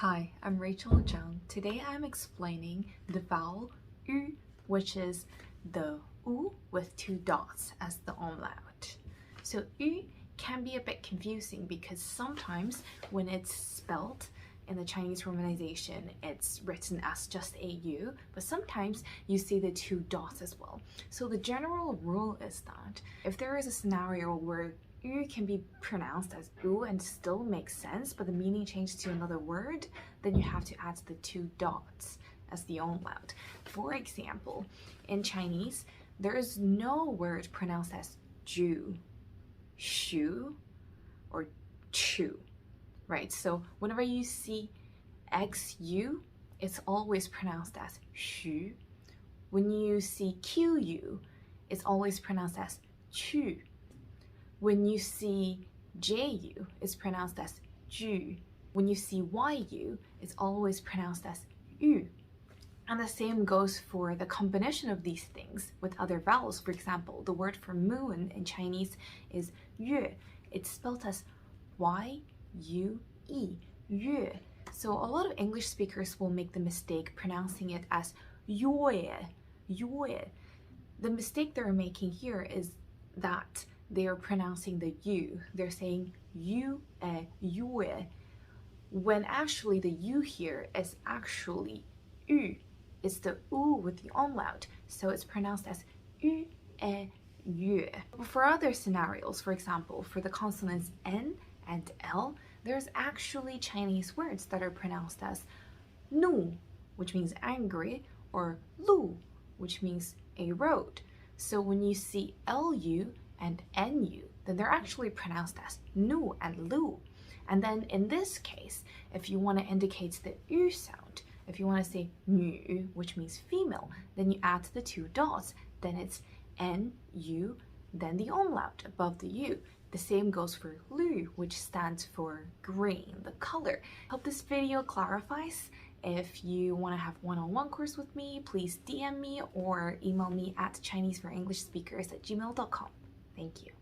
Hi, I'm Rachel Zhang. Today I'm explaining the vowel U, which is the U with two dots as the umlaut. So U can be a bit confusing because sometimes when it's spelled in the Chinese romanization, it's written as just a U, but sometimes you see the two dots as well. So the general rule is that if there is a scenario where U can be pronounced as U and still makes sense, but the meaning changes to another word, then you have to add the two dots as the umlaut. For example, in Chinese, there is no word pronounced as ju, shu, or chu, right? So whenever you see XU, it's always pronounced as shu. When you see QU, it's always pronounced as chu. When you see JU, it's pronounced as ju. When you see YU, it's always pronounced as yu. And the same goes for the combination of these things with other vowels. For example, the word for moon in Chinese is yue. It's spelled as Y-U-E, yue. So a lot of English speakers will make the mistake pronouncing it as yue, yue. The mistake they're making here is that they are pronouncing the U. They're saying yue, when actually the U here is actually U. It's the U with the umlaut, so it's pronounced as yu, yue. For other scenarios, for example, for the consonants N and L, there's actually Chinese words that are pronounced as nu, which means angry, or lu, which means a road. So when you see LU and NU, then they're actually pronounced as nu and lu. And then in this case, if you want to indicate the U sound, if you want to say nu, which means female, then you add the two dots, then it's NU, then the umlaut above the U. The same goes for lu, which stands for green, the color. Hope this video clarifies. If you want to have one-on-one course with me, please DM me or email me at ChineseForEnglishSpeakers@gmail.com. Thank you.